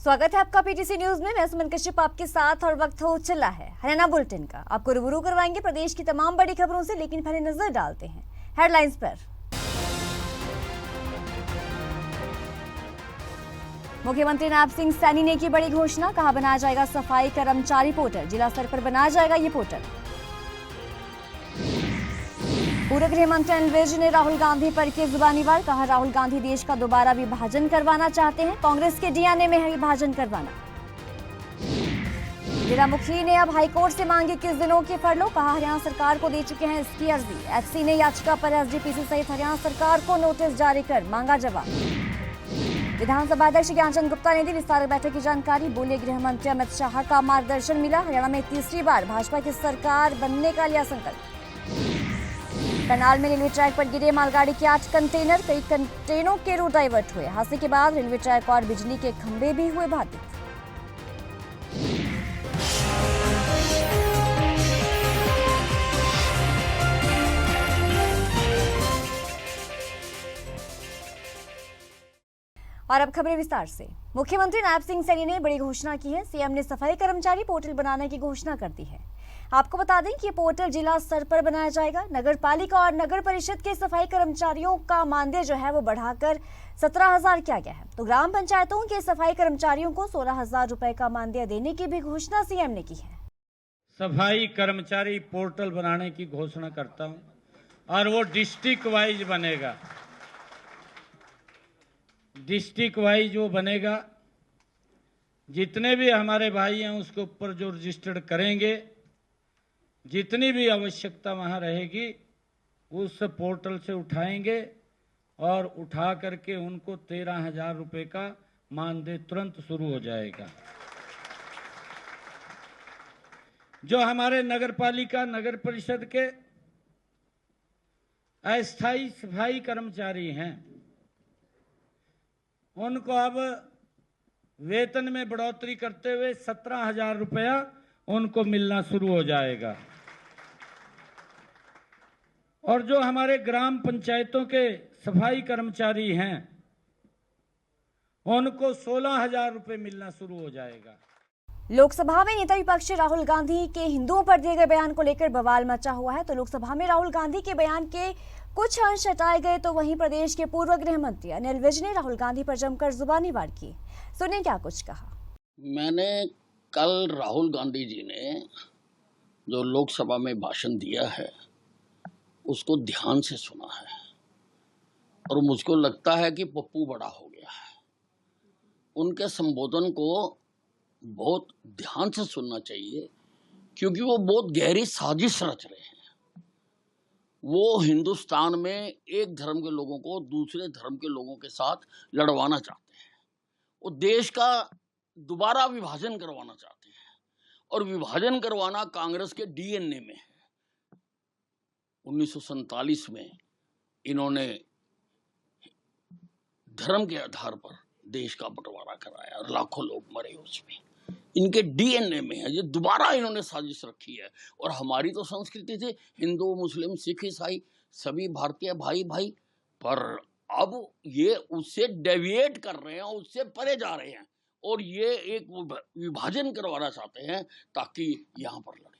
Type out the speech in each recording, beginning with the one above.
स्वागत है आपका पीटीसी न्यूज में। मैं सुमन कश्यप आपके साथ और वक्त हो चला है हरियाणा बुलेटिन का। आपको रूबरू करवाएंगे प्रदेश की तमाम बड़ी खबरों से, लेकिन पहले नजर डालते हैं हेडलाइंस पर। मुख्यमंत्री नायब सिंह सैनी ने की बड़ी घोषणा, कहा बनाया जाएगा सफाई कर्मचारी पोर्टल, जिला स्तर पर बनाया जाएगा ये पोर्टल। पूर्व गृह मंत्री अनिल विज ने राहुल गांधी पर किए जुबानी वार, कहा राहुल गांधी देश का दोबारा विभाजन करवाना चाहते हैं, कांग्रेस के डीएनए में है विभाजन करवाना। जिला मुखी ने अब हाईकोर्ट से मांगी 21 दिनों के फरलो, कहा हरियाणा सरकार को दे चुके हैं इसकी अर्जी। एचसी ने याचिका पर एसजीपीसी सहित हरियाणा सरकार को नोटिस जारी कर मांगा जवाब। विधानसभा अध्यक्ष ज्ञानचंद गुप्ता ने दी विस्तारक बैठक की जानकारी, बोले गृह मंत्री अमित शाह का मार्गदर्शन मिला, हरियाणा में तीसरी बार भाजपा की सरकार बनने का लिया संकल्प। करनाल में रेलवे ट्रैक पर गिरे मालगाड़ी के 8 कंटेनर, कई कंटेनरों के रूट डाइवर्ट हुए। हादसे के बाद रेलवे ट्रैक और बिजली के खंभे भी हुए बाधित। और अब खबरें विस्तार से। मुख्यमंत्री नायब सिंह सैनी ने बड़ी घोषणा की है। सीएम ने सफाई कर्मचारी पोर्टल बनाने की घोषणा कर दी है। आपको बता दें कि ये पोर्टल जिला स्तर पर बनाया जाएगा। नगर पालिका और नगर परिषद के सफाई कर्मचारियों का मानदेय जो है वो बढ़ाकर 17,000 किया गया है, तो ग्राम पंचायतों के सफाई कर्मचारियों को 16,000 रुपए का मानदेय देने की भी घोषणा सीएम ने की है। सफाई कर्मचारी पोर्टल बनाने की घोषणा करता हूं और वो डिस्ट्रिक्ट वाइज बनेगा। डिस्ट्रिक्ट वाइज वो बनेगा, जितने भी हमारे भाई हैं उसके ऊपर जो रजिस्टर्ड करेंगे, जितनी भी आवश्यकता वहां रहेगी उस पोर्टल से उठाएंगे और उठा करके उनको 13,000 रुपए का मानदेय तुरंत शुरू हो जाएगा। जो हमारे नगर पालिका नगर परिषद के अस्थायी सफाई कर्मचारी हैं, उनको अब वेतन में बढ़ोतरी करते हुए 17,000 रुपया उनको मिलना शुरू हो जाएगा। और जो हमारे ग्राम पंचायतों के सफाई कर्मचारी हैं, उनको 16,000 रुपए मिलना शुरू हो जाएगा। लोकसभा में नेता विपक्ष राहुल गांधी के हिंदुओं पर दिए गए बयान को लेकर बवाल मचा हुआ है। तो लोकसभा में राहुल गांधी के बयान के कुछ अंश हटाए गए, तो वहीं प्रदेश के पूर्व गृह मंत्री अनिल विज ने राहुल गांधी पर जमकर जुबानी वार की। सुनिए क्या कुछ कहा। मैंने कल राहुल गांधी जी ने जो लोकसभा में भाषण दिया है उसको ध्यान से सुना है और मुझको लगता है कि पप्पू बड़ा हो गया है। उनके संबोधन को बहुत ध्यान से सुनना चाहिए, क्योंकि वो बहुत गहरी साजिश रच रहे हैं। वो हिंदुस्तान में एक धर्म के लोगों को दूसरे धर्म के लोगों के साथ लड़वाना चाहते हैं। वो देश का दोबारा विभाजन करवाना चाहते हैं और विभाजन करवाना कांग्रेस के डीएनए में है। 1947 में इन्होंने धर्म के आधार पर देश का बंटवारा कराया और लाखों लोग मरे उसमें। इनके डीएनए में है, ये दोबारा इन्होंने साजिश रखी है। और हमारी तो संस्कृति थी हिंदू मुस्लिम सिख ईसाई सभी भारतीय भाई भाई, पर अब ये उससे डेविएट कर रहे हैं, उससे परे जा रहे हैं और ये एक विभाजन करवाना चाहते हैं ताकि यहाँ पर लड़े।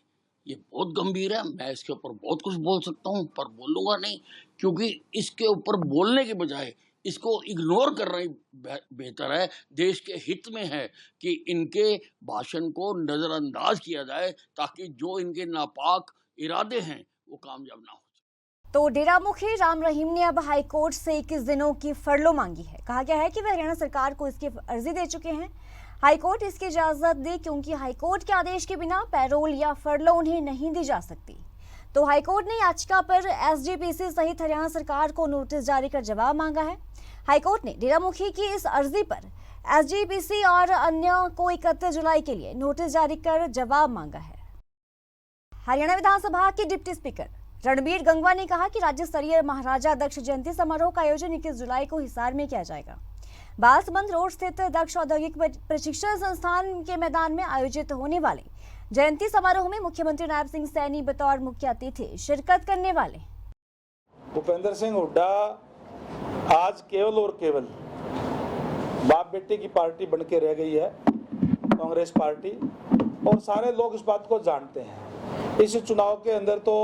ये बहुत गंभीर है। मैं इसके ऊपर बहुत कुछ बोल सकता हूँ पर बोलूँगा नहीं, क्योंकि इसके ऊपर बोलने के बजाय इसको इग्नोर कर रही बेहतर है। देश के हित में है कि इनके भाषण को नजरअंदाज किया जाए ताकि जो इनके नापाक इरादे हैं वो कामयाब ना हो। तो डेरा मुखी राम रहीम ने अब हाईकोर्ट से 21 दिनों की फरलो मांगी है। कहा गया है कि वे हरियाणा सरकार को इसकी अर्जी दे चुके हैं। हाईकोर्ट इसकी इजाजत दे, क्योंकि हाईकोर्ट के आदेश के बिना पैरोल या फरलो उन्हें नहीं दी जा सकती। तो हाईकोर्ट ने याचिका पर एसजीपीसी सहित हरियाणा सरकार को नोटिस जारी कर जवाब मांगा है। हाईकोर्ट ने डेरा मुखी की इस अर्जी पर एसजीपीसी और अन्य को 31 जुलाई के लिए नोटिस जारी कर जवाब मांगा है। हरियाणा विधानसभा के डिप्टी स्पीकर रणबीर गंगवा ने कहा कि राज्य स्तरीय महाराजा दक्ष जयंती समारोह का आयोजन 21 जुलाई को हिसार में किया जाएगा। बालसबंद रोड स्थित दक्ष औद्योगिक प्रशिक्षण संस्थान के मैदान में आयोजित होने वाले जयंती समारोह में मुख्यमंत्री नायब सिंह सैनी बतौर मुख्य अतिथि शिरकत करने वाले। भूपेंद्र सिंह हुड्डा आज केवल और केवल बाप बेटे की पार्टी बन के रह गई है कांग्रेस पार्टी, और सारे लोग इस बात को जानते हैं। इस चुनाव के अंदर तो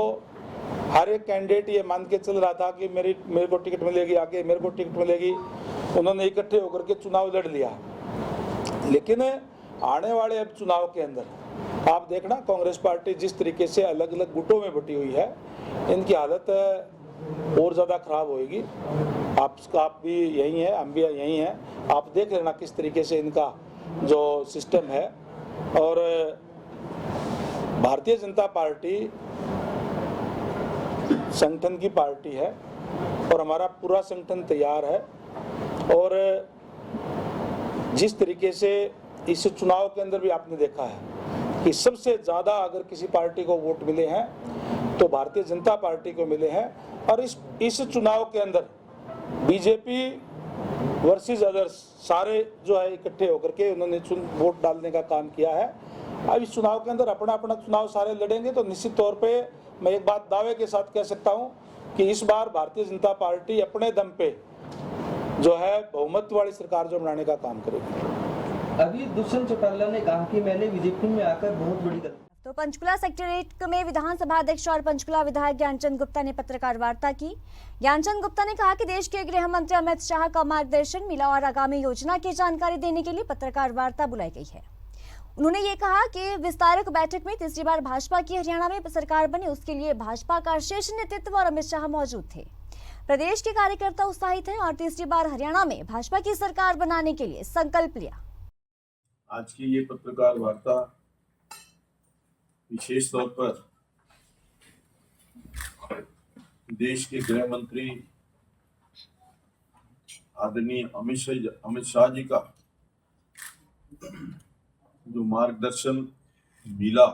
हर एक कैंडिडेट ये मान के चल रहा था कि मेरे को टिकट मिलेगी, आगे मेरे को टिकट मिलेगी। उन्होंने इकट्ठे होकर के चुनाव लड़ लिया। लेकिन आने वाले अब चुनाव के अंदर आप देखना, कांग्रेस पार्टी जिस तरीके से अलग अलग गुटों में बटी हुई है, इनकी हालत और ज़्यादा खराब होगी। आप भी यही हैं, हम भी यही हैं। आप देख लेना किस तरीके से इनका जो सिस्टम है। और भारतीय जनता पार्टी संगठन की पार्टी है और हमारा पूरा संगठन तैयार है। और जिस तरीके से इस चुनाव के अंदर भी आपने देखा है कि सबसे ज़्यादा अगर किसी पार्टी को वोट मिले हैं तो भारतीय जनता पार्टी को मिले हैं। और इस चुनाव के अंदर बीजेपी वर्सेस अदर्स सारे जो है इकट्ठे होकर के उन्होंने वोट डालने का काम किया है। अब इस चुनाव के अंदर अपना अपना चुनाव सारे लड़ेंगे तो निश्चित तौर पे मैं एक बात दावे के साथ कह सकता हूं कि इस बार भारतीय जनता पार्टी अपने दम पे जो है बहुमत वाली सरकार जो बनाने का काम करेगी। अभी दुष्यंत चौटाला ने कहा कि मैंने बीजेपी में आकर बहुत बड़ी गलती। तो पंचकुला सेक्रेटेरिएट में विधानसभा अध्यक्ष और पंचकुला विधायक ज्ञानचंद गुप्ता ने पत्रकार वार्ता की। ज्ञानचंद गुप्ता ने कहा कि देश के गृह मंत्री अमित शाह का मार्गदर्शन मिला और आगामी योजना की जानकारी देने के लिए पत्रकार वार्ता बुलाई गई है। उन्होंने ये कहा कि विस्तारक बैठक में तीसरी बार भाजपा की हरियाणा में सरकार बने, उसके लिए भाजपा का शीर्ष नेतृत्व और अमित शाह मौजूद थे। प्रदेश के कार्यकर्ता उत्साहित हैं और तीसरी बार हरियाणा में भाजपा की सरकार बनाने के लिए संकल्प लिया। आज की ये पत्रकार वार्ता विशेष तौर पर देश के गृह मंत्री आदरणीय अमित शाह जी का जो मार्गदर्शन मिला,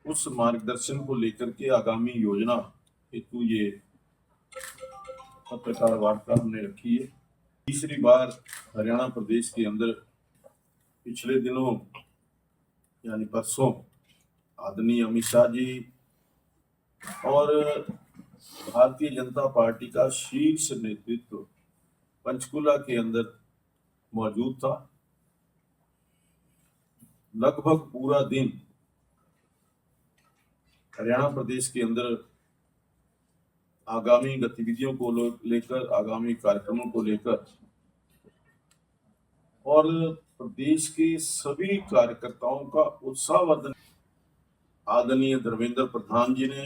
उस मार्गदर्शन को लेकर के आगामी योजना हेतु ये पत्रकार वार्ता हमने रखी है। तीसरी बार हरियाणा प्रदेश के अंदर पिछले दिनों यानी परसों आदरणीय अमित शाह जी और भारतीय जनता पार्टी का शीर्ष नेतृत्व पंचकुला के अंदर मौजूद था। लगभग पूरा दिन हरियाणा प्रदेश के अंदर आगामी गतिविधियों को लेकर, आगामी कार्यक्रमों को लेकर और प्रदेश के सभी कार्यकर्ताओं का उत्साहवर्धन आदरणीय धर्मेंद्र प्रधान जी ने,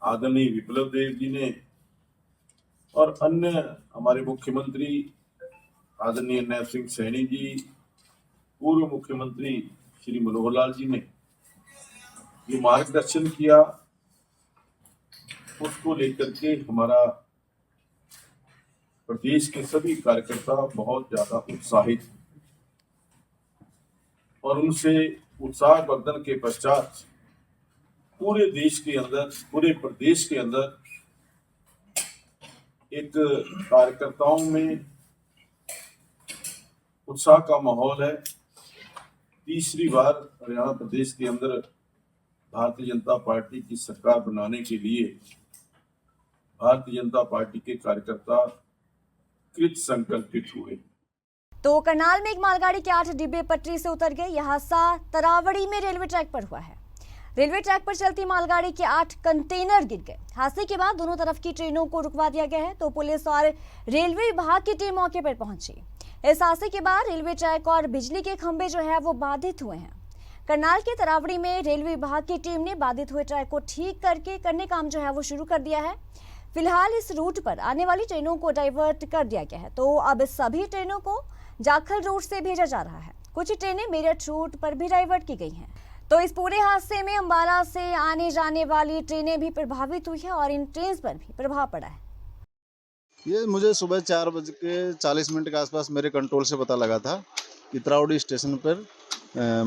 आदरणीय विप्लव देव जी ने और अन्य हमारे मुख्यमंत्री आदरणीय नैब सिंह सैनी जी, पूर्व मुख्यमंत्री श्री मनोहर लाल जी ने जो मार्गदर्शन किया, उसको लेकर के हमारा प्रदेश के सभी कार्यकर्ता बहुत ज्यादा उत्साहित और उनसे उत्साहवर्धन के पश्चात पूरे देश के अंदर, पूरे प्रदेश के अंदर एक कार्यकर्ताओं में उत्साह का माहौल है। तीसरी बार हरियाणा प्रदेश के अंदर भारतीय जनता पार्टी की सरकार बनाने के लिए भारतीय जनता पार्टी के कार्यकर्ता कृत संकल्पित हुए। तो करनाल में एक मालगाड़ी के 8 डिब्बे पटरी से उतर गए। यह हादसा तरावड़ी में रेलवे ट्रैक पर हुआ है। रेलवे ट्रैक पर चलती मालगाड़ी के 8 कंटेनर गिर गए। हादसे के बाद दोनों तरफ की ट्रेनों को रुकवा दिया गया है। तो पुलिस और रेलवे विभाग की टीम मौके पर पहुंची। इस हादसे के बाद रेलवे ट्रैक और बिजली के खंभे जो है वो बाधित हुए हैं। करनाल के तरावड़ी में रेलवे विभाग की टीम ने बाधित हुए ट्रैक को ठीक करने काम जो है वो शुरू कर दिया है। फिलहाल इस रूट पर आने वाली ट्रेनों को डाइवर्ट कर दिया गया है। तो अब सभी ट्रेनों को जाखल रूट से भेजा जा रहा है। कुछ ट्रेनें मेरठ रूट पर भी डाइवर्ट की गई हैं। तो इस पूरे हादसे में अंबाला से आने जाने वाली ट्रेनें भी प्रभावित हुई है और इन ट्रेन पर भी प्रभाव पड़ा है। ये मुझे सुबह 4:40 के आसपास मेरे कंट्रोल से पता लगा था कि तरावड़ी स्टेशन पर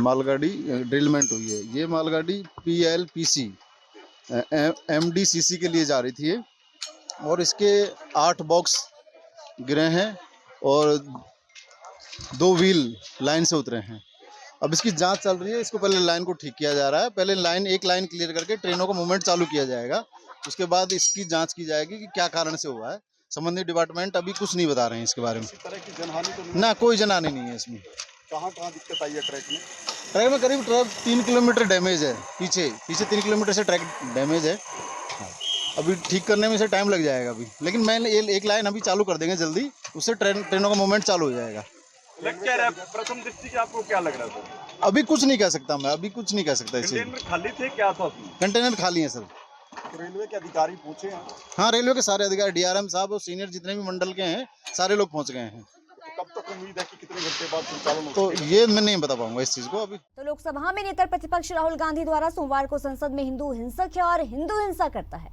मालगाड़ी ड्रिलमेंट हुई है। ये मालगाड़ी PLPC MDCC के लिए जा रही थी और इसके 8 बॉक्स गिरे हैं और 2 व्हील लाइन से उतरे हैं। अब इसकी जांच चल रही है। इसको पहले लाइन को ठीक किया जा रहा है। पहले एक लाइन क्लियर करके ट्रेनों का मूवमेंट चालू किया जाएगा। उसके बाद इसकी जांच की जाएगी कि क्या कारण से हुआ है। संबंधित डिपार्टमेंट अभी कुछ नहीं बता रहे हैं इसके बारे में। तरह की जनहानि तो ना कोई जनहानि नहीं है इसमें। कहाँ दिक्कत आई है ट्रैक में? ट्रैक में करीब 3 किलोमीटर डैमेज है, पीछे 3 किलोमीटर से ट्रैक डैमेज है। अभी ठीक करने में से टाइम लग जाएगा अभी, लेकिन मैं एक लाइन अभी चालू कर देंगे जल्दी, उससे ट्रेनों का मूवमेंट चालू हो जाएगा। लग क्या रहा है प्रथम दृष्टि से आपको क्या लग रहा था? अभी कुछ नहीं कह सकता मैं, अभी कुछ नहीं कह सकता इसे। कंटेनर खाली थे क्या था उसमें? कंटेनर खाली है सर। रेलवे के अधिकारी पहुंचे हैं? हाँ, रेलवे के सारे अधिकारी, डीआरएम साहब और सीनियर जितने भी मंडल के हैं सारे लोग पहुंच गए हैं। तो कब तक उम्मीद है कि कितने घंटे बाद संचालन हो? तो ये मैं नहीं बता पाऊंगा इस चीज को अभी। तो लोकसभा में नेता प्रतिपक्ष राहुल गांधी द्वारा सोमवार को संसद में हिंदू हिंसक है और हिंदू हिंसा करता है,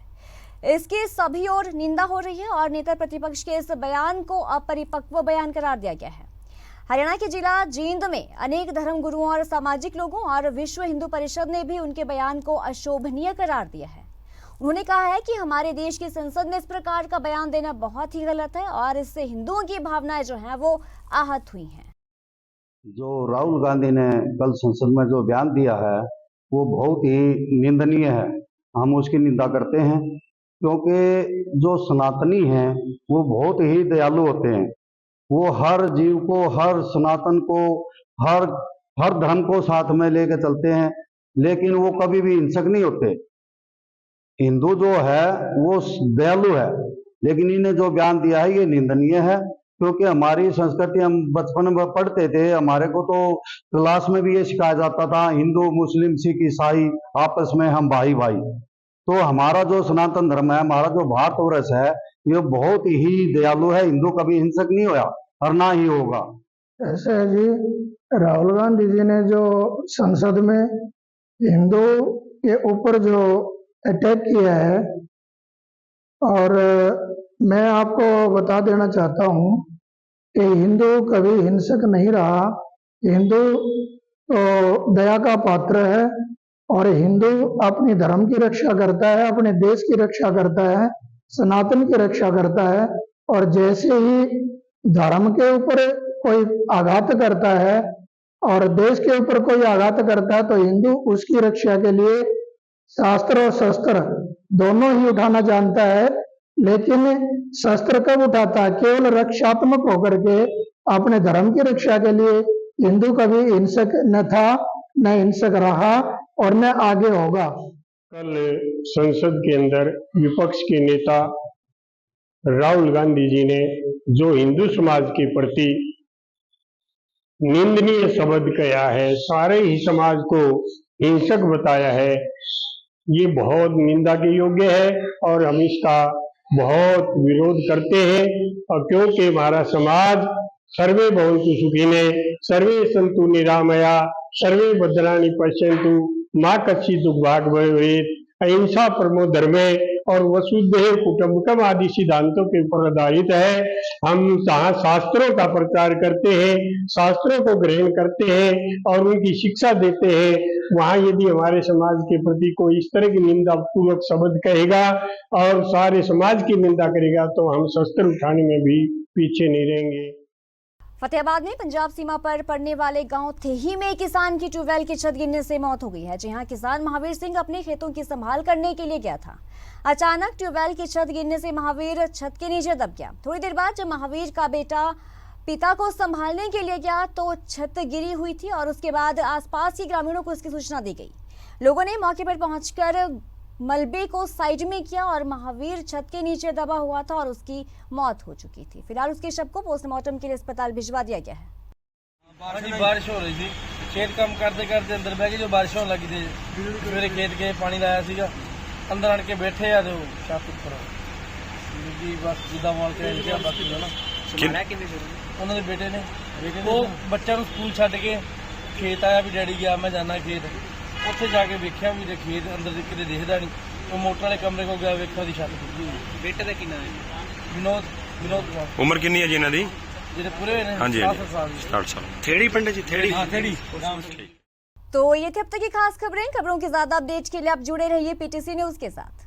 इसकी सभी ओर निंदा हो रही है और नेता प्रतिपक्ष के इस बयान को अपरिपक्व बयान करार दिया गया है। हरियाणा के जिला जींद में अनेक धर्मगुरुओं और सामाजिक लोगों और विश्व हिंदू परिषद ने भी उनके बयान को अशोभनीय करार दिया है। उन्होंने कहा है कि हमारे देश की संसद में इस प्रकार का बयान देना बहुत ही गलत है और इससे हिंदुओं की भावनाएं जो हैं वो आहत हुई हैं। जो राहुल गांधी ने कल संसद में जो बयान दिया है वो बहुत ही निंदनीय है। हम उसकी निंदा करते हैं क्योंकि जो सनातनी हैं वो बहुत ही दयालु होते हैं। वो हर जीव को, हर सनातन को, हर धर्म को साथ में लेके चलते हैं, लेकिन वो कभी भी हिंसक नहीं होते। हिंदू जो है वो दयालु है, लेकिन इन्हें जो बयान दिया है ये निंदनीय है। क्योंकि हमारी संस्कृति, हम बचपन में पढ़ते थे, हमारे को तो क्लास में भी ये सिखाया जाता था, हिंदू मुस्लिम सिख ईसाई आपस में हम भाई भाई। तो हमारा जो सनातन धर्म है, हमारा जो भारतवर्ष है, ये बहुत ही दयालु है। हिंदू कभी हिंसक नहीं होया और ना ही होगा। ऐसे है जी, राहुल गांधी जी ने जो संसद में हिंदू के ऊपर जो अटैक किया है, और मैं आपको बता देना चाहता हूं कि हिंदू कभी हिंसक नहीं रहा। हिंदू तो दया का पात्र है और हिंदू अपनी धर्म की रक्षा करता है, अपने देश की रक्षा करता है, सनातन की रक्षा करता है। और जैसे ही धर्म के ऊपर कोई आघात करता है और देश के ऊपर कोई आघात करता है तो हिंदू उसकी रक्षा के लिए शास्त्र और शस्त्र दोनों ही उठाना जानता है। लेकिन शस्त्र कब उठाता है? केवल रक्षात्मक होकर के, अपने धर्म की रक्षा के लिए। हिंदू कभी हिंसक न था, न हिंसक रहा और न आगे होगा। कल संसद के अंदर विपक्ष के नेता राहुल गांधी जी ने जो हिंदू समाज के प्रति निंदनीय शब्द कहा है, सारे ही समाज को हिंसक बताया है, ये बहुत निंदा के योग्य है और हम इसका बहुत विरोध करते हैं। और क्योंकि हमारा समाज सर्वे भवन्तु सुखिने, सर्वे सन्तु निरामया, सर्वे भद्राणि पश्यन्तु, माँ कश्चित् दुर्भाग् भवेत्, अहिंसा परमो धर्मे और वसुधैव कुटुम्बकम आदि सिद्धांतों के ऊपर आधारित है। हम शास्त्रों का प्रचार करते हैं, शास्त्रों को ग्रहण करते हैं और उनकी शिक्षा देते हैं। वहाँ यदि हमारे समाज के प्रति कोई इस तरह की निंदा पूर्वक शब्द कहेगा और सारे समाज की निंदा करेगा तो हम शस्त्र उठाने में भी पीछे नहीं रहेंगे। फतेहाबाद में पंजाब सीमा पर पड़ने वाले गांव थेही में किसान की ट्यूबवेल की छत गिरने से मौत हो गई है। जी हां, किसान महावीर सिंह अपने खेतों की संभाल करने के लिए गया था। अचानक ट्यूबवेल की छत गिरने से महावीर छत के नीचे दब गया। थोड़ी देर बाद जब महावीर का बेटा पिता को संभालने के लिए गया तो छत गिरी हुई थी और उसके बाद आसपास के ग्रामीणों को इसकी सूचना दी गई। लोगों ने मौके पर पहुंचकर मलबे को साइड में किया और महावीर छत के नीचे दबा हुआ था और उसकी मौत हो चुकी थी। फिलहाल उसके शव को पोस्टमार्टम के लिए अस्पताल भिजवा दिया गया है। बारिश हो रही थी, खेत काम करते करते अंदर बह गए, जो बारिश होने लगी थी मेरे खेत के पानी लाया सीगा, अंदर आन के बैठे आ तो छत ऊपर बस जिदा माल के बाकी ना उन्होंने बेटे ने वो बच्चा स्कूल छड़ के खेत आया भी डैडी गया मैं जाना खेत, ਉੱਥੇ ਜਾ ਕੇ ਵੇਖਿਆ ਵੀ ਖੇਤ ਅੰਦਰ ਦੇ ਕਿਤੇ ਦਿਖਦਾ ਨਹੀਂ। ਉਹ ਮੋਟਰ ਵਾਲੇ ਕਮਰੇ ਕੋਲ ਗਿਆ, ਵੇਖਿਆ ਉਹਦੀ ਛੱਤ ਟੁੱਟੀ ਹੋਈ। ਬੇਟੇ ਦਾ ਕੀ ਨਾਮ ਹੈ? ਵਿਨੋਦ। ਉਮਰ ਕਿੰਨੀ ਹੈ ਜੀ ਇਹਨਾਂ ਦੀ? ਜਿਹੜੇ ਪੂਰੇ ਹੋਏ ਨੇ 60 ਸਾਲ। 60 ਸਾਲ। ਥੇੜੀ ਪਿੰਡ ਜੀ? ਥੇੜੀ। हाँ थेड़ी। तो ये थे अब तक की खास खबरें। खबरों की ज्यादा अपडेट के लिए आप जुड़े रहिए PTC न्यूज के साथ।